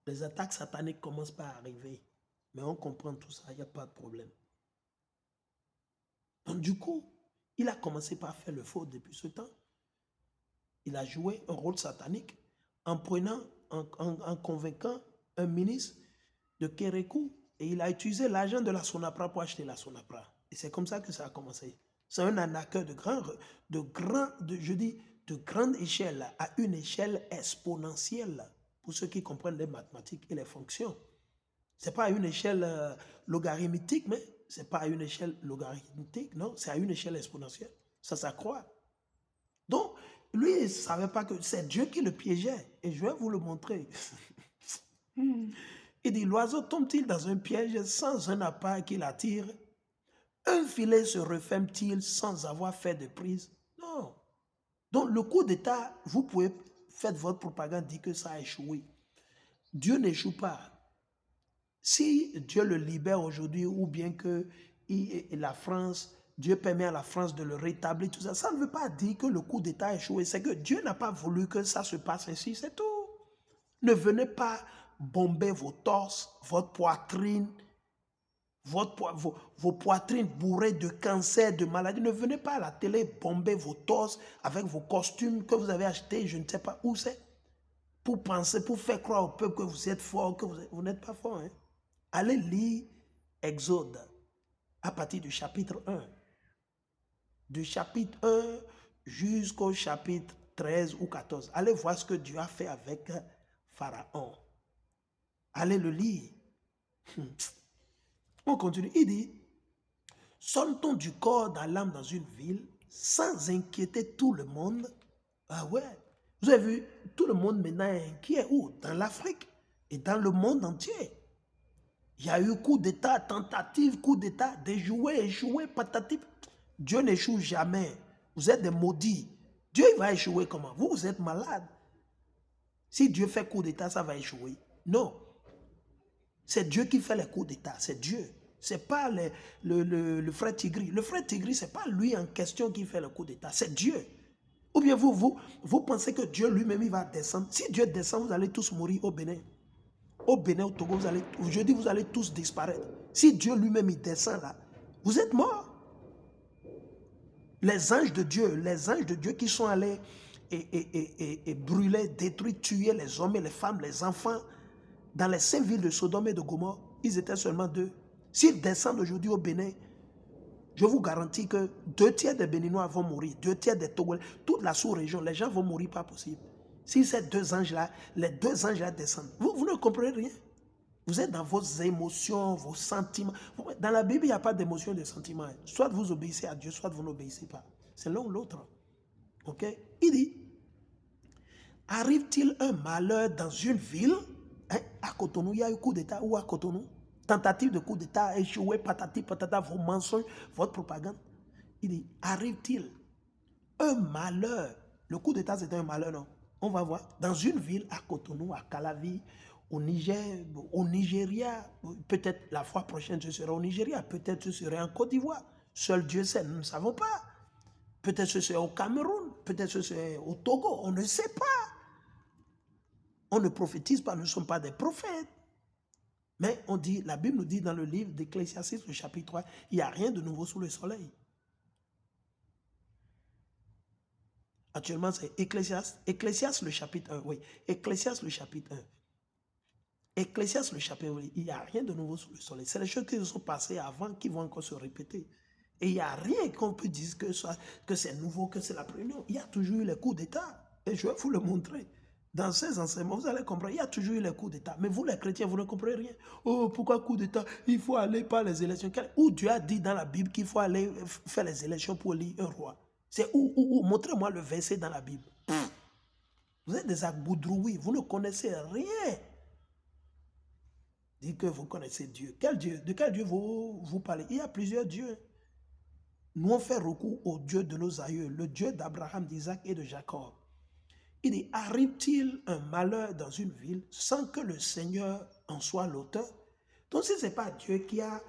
Les attaques sataniques commencent par arriver. Mais on comprend tout ça, il n'y a pas de problème. Donc du coup, il a commencé par faire le faux depuis ce temps. Il a joué un rôle satanique en prenant, en convainquant un ministre de Kérékou et il a utilisé l'argent de la Sonapra pour acheter la Sonapra. Et c'est comme ça que ça a commencé. C'est un arnaqueur de grande échelle à une échelle exponentielle pour ceux qui comprennent les mathématiques et les fonctions. Ce n'est pas à une échelle logarithmique, mais ce n'est pas à une échelle logarithmique, non, c'est à une échelle exponentielle. Ça s'accroît. Donc, lui, il ne savait pas que c'est Dieu qui le piégeait. Et je vais vous le montrer. Il dit, l'oiseau tombe-t-il dans un piège sans un appât qui l'attire? Un filet se referme-t-il sans avoir fait de prise? Non. Donc, le coup d'État, vous pouvez faire votre propagande, dire que ça a échoué. Dieu n'échoue pas. Si Dieu le libère aujourd'hui, ou bien que la France, Dieu permet à la France de le rétablir, tout ça, ça ne veut pas dire que le coup d'État a échoué. C'est que Dieu n'a pas voulu que ça se passe ainsi, c'est tout. Ne venez pas bomber vos torses, votre poitrine, vos poitrines bourrées de cancer, de maladies. Ne venez pas à la télé bomber vos torses avec vos costumes que vous avez achetés, je ne sais pas où c'est, pour penser, pour faire croire au peuple que vous êtes fort, que vous n'êtes pas fort. Hein? Allez lire Exode à partir du chapitre 1. Du chapitre 1 jusqu'au chapitre 13 ou 14. Allez voir ce que Dieu a fait avec Pharaon. Allez le lire. On continue. Il dit, sonne-t-on du corps dans l'âme dans une ville sans inquiéter tout le monde? Ah ouais. Vous avez vu, tout le monde maintenant est inquiet. Où? Dans l'Afrique et dans le monde entier. Il y a eu coup d'État, tentative, coup d'État, déjoué, échoué, patative. Dieu n'échoue jamais. Vous êtes des maudits. Dieu il va échouer comment? Vous êtes malade. Si Dieu fait coup d'État, ça va échouer. Non. C'est Dieu qui fait les coups d'État. C'est Dieu. Ce n'est pas le frère Tigri. Le frère Tigri, ce n'est pas lui en question qui fait le coup d'État. C'est Dieu. Ou bien vous pensez que Dieu lui-même, il va descendre. Si Dieu descend, vous allez tous mourir au Bénin. Au Bénin, au Togo, je dis, vous allez tous disparaître. Si Dieu lui-même, il descend là, vous êtes morts. Les anges de Dieu qui sont allés et brûler, détruire, tuer les hommes et les femmes, les enfants, dans les 5 villes de Sodome et de Gomorrhe, ils étaient seulement 2. S'ils descendent aujourd'hui au Bénin, je vous garantis que 2 tiers des Béninois vont mourir, 2 tiers des Togolais, toute la sous-région, les gens vont mourir pas possible. Si ces 2 anges-là, les 2 anges-là descendent, vous ne comprenez rien. Vous êtes dans vos émotions, vos sentiments. Dans la Bible, il n'y a pas d'émotions et de sentiments. Soit vous obéissez à Dieu, soit vous n'obéissez pas. C'est l'un ou l'autre. Ok? Il dit, arrive-t-il un malheur dans une ville? Hein? À Cotonou, il y a eu coup d'État. Ou à Cotonou? Tentative de coup d'État, échoué, patati, patata, vos mensonges, votre propagande. Il dit, arrive-t-il un malheur? Le coup d'État, c'était un malheur, non? On va voir. Dans une ville, à Cotonou, à Calavi, au Niger, au Nigeria, peut-être la fois prochaine, je serai au Nigeria, peut-être je serai en Côte d'Ivoire. Seul Dieu sait, nous ne savons pas. Peut-être je serai au Cameroun, peut-être je serai au Togo, on ne sait pas. On ne prophétise pas, nous ne sommes pas des prophètes. Mais on dit, la Bible nous dit dans le livre d'Ecclésiastes, le chapitre 3, il n'y a rien de nouveau sous le soleil. Actuellement, c'est Ecclésiastes le chapitre 1, oui. Ecclésiastes le chapitre 1. Ecclésiastes le chapitre 1, il n'y a rien de nouveau sous le soleil. C'est les choses qui se sont passées avant qui vont encore se répéter. Et il n'y a rien qu'on peut dire que c'est nouveau, que c'est la première. Il y a toujours eu les coups d'État. Et je vais vous le montrer. Dans ces enseignements, vous allez comprendre, il y a toujours eu les coups d'État. Mais vous, les chrétiens, vous ne comprenez rien. Oh, pourquoi coup d'État? Il faut aller par les élections. Où Dieu a dit dans la Bible qu'il faut aller faire les élections pour élire un roi? C'est où? Montrez-moi le verset dans la Bible. Vous êtes des agboudrouis, vous ne connaissez rien. Dites que vous connaissez Dieu. Quel Dieu? De quel Dieu vous parlez? Il y a plusieurs dieux. Nous on fait recours au Dieu de nos aïeux, le Dieu d'Abraham, d'Isaac et de Jacob. Il dit, arrive-t-il un malheur dans une ville sans que le Seigneur en soit l'auteur? Donc si ce n'est pas Dieu qui a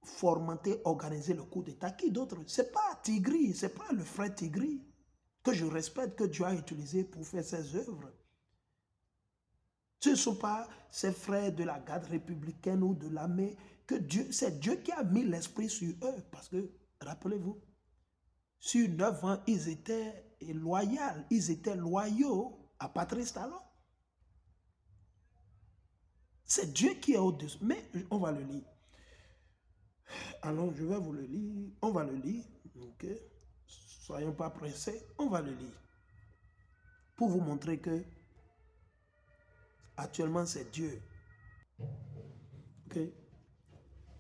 fomenté, organisé le coup d'État, qui d'autre? Ce n'est pas Tigri, ce n'est pas le frère Tigri que je respecte, que Dieu a utilisé pour faire ses œuvres. Ce ne sont pas ses frères de la garde républicaine ou de l'armée, que Dieu, c'est Dieu qui a mis l'esprit sur eux. Parce que, rappelez-vous, sur 9 ans, ils étaient loyaux à Patrice Talon. C'est Dieu qui est au-dessus. Mais on va le lire. Alors, je vais vous le lire. On va le lire. Ok. Soyons pas pressés. On va le lire. Pour vous montrer que actuellement, c'est Dieu. Ok.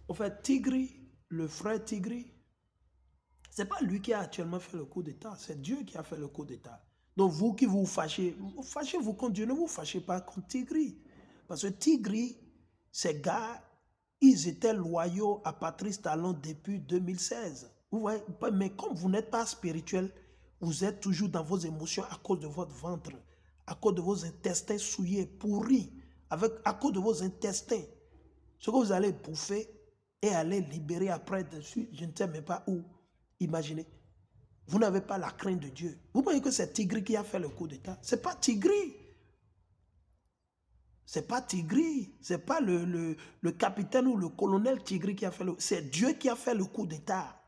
En fait, Tigri, le frère Tigri, ce n'est pas lui qui a actuellement fait le coup d'État. C'est Dieu qui a fait le coup d'État. Donc, vous qui vous fâchez-vous contre Dieu. Ne vous fâchez pas contre Tigri. Parce que Tigri, ces gars, ils étaient loyaux à Patrice Talon depuis 2016. Vous voyez, mais comme vous n'êtes pas spirituel, vous êtes toujours dans vos émotions à cause de votre ventre, à cause de vos intestins souillés, pourris, à cause de vos intestins. Ce que vous allez bouffer et aller libérer après dessus, je ne sais même pas où. Imaginez. Vous n'avez pas la crainte de Dieu. Vous voyez que c'est Tigri qui a fait le coup d'État. Ce n'est pas Tigri. Ce n'est pas Tigri, ce n'est pas le capitaine ou le colonel Tigri qui a fait le... C'est Dieu qui a fait le coup d'État.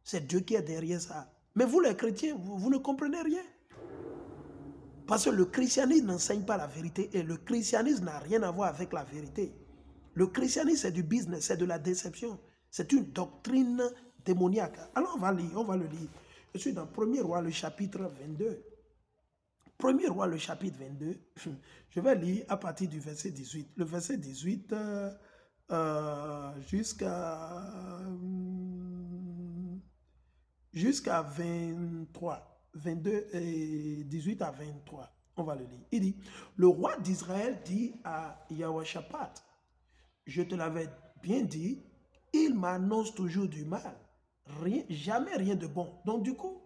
C'est Dieu qui est derrière ça. Mais vous les chrétiens, vous ne comprenez rien. Parce que le christianisme n'enseigne pas la vérité et le christianisme n'a rien à voir avec la vérité. Le christianisme, c'est du business, c'est de la déception. C'est une doctrine démoniaque. Alors on va le lire. Je suis dans 1er roi, le chapitre 22. 1er roi, le chapitre 22, je vais lire à partir du verset 18. Le verset 18 jusqu'à 23. 22 et 18 à 23. On va le lire. Il dit, le roi d'Israël dit à Yahoshaphat, je te l'avais bien dit, il m'annonce toujours du mal. Jamais rien de bon. Donc du coup,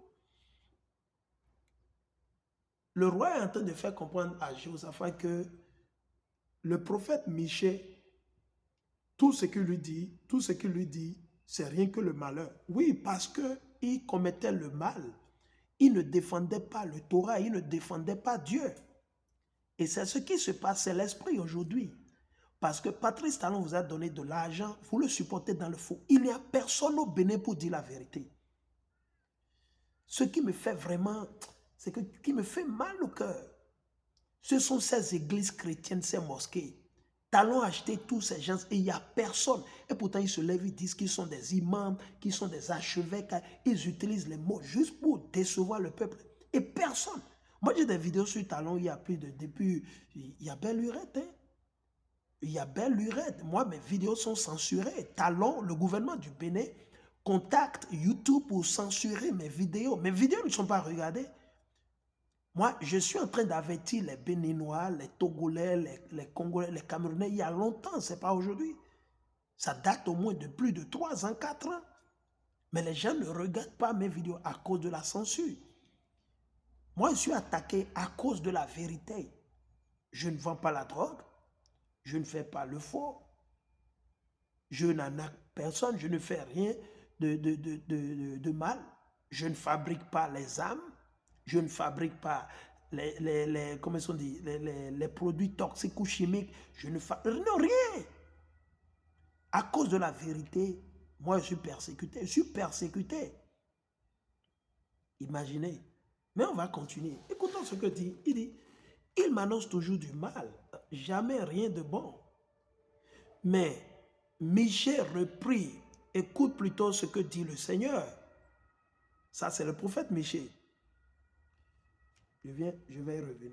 le roi est en train de faire comprendre à Jéhoshaphat que le prophète Michée, tout ce qu'il lui dit, c'est rien que le malheur. Oui, parce qu'il commettait le mal. Il ne défendait pas le Torah, il ne défendait pas Dieu. Et c'est ce qui se passe, c'est l'esprit aujourd'hui. Parce que Patrice Talon vous a donné de l'argent, vous le supportez dans le faux. Il n'y a personne au Bénin pour dire la vérité. Ce qui me fait vraiment, qui me fait mal au cœur, ce sont ces églises chrétiennes, ces mosquées. Talon a acheté tous ces gens et il n'y a personne. Et pourtant, ils se lèvent, ils disent qu'ils sont des imams, qu'ils sont des archevêques. Ils utilisent les mots juste pour décevoir le peuple. Et personne. Moi, j'ai des vidéos sur Talon, il y a plus de... Depuis, il y a belle lurette. Hein? Il y a belle lurette. Moi, mes vidéos sont censurées. Talon, le gouvernement du Bénin, contacte YouTube pour censurer mes vidéos. Mes vidéos ne sont pas regardées. Moi, je suis en train d'avertir les Béninois, les Togolais, les Congolais, les Camerounais, il y a longtemps, ce n'est pas aujourd'hui. Ça date au moins de plus de 3 ans, 4 ans. Mais les gens ne regardent pas mes vidéos à cause de la censure. Moi, je suis attaqué à cause de la vérité. Je ne vends pas la drogue, je ne fais pas le faux, je n'arnaque personne, je ne fais rien de mal, je ne fabrique pas les âmes, je ne fabrique pas comment on dit, les produits toxiques ou chimiques, je ne fabrique rien. À cause de la vérité, moi je suis persécuté. Imaginez. Mais on va continuer. Écoutons ce que dit. Il dit, il m'annonce toujours du mal, jamais rien de bon. Mais Michée reprit, écoute plutôt ce que dit le Seigneur. Ça, c'est le prophète Michée. Je vais y revenir.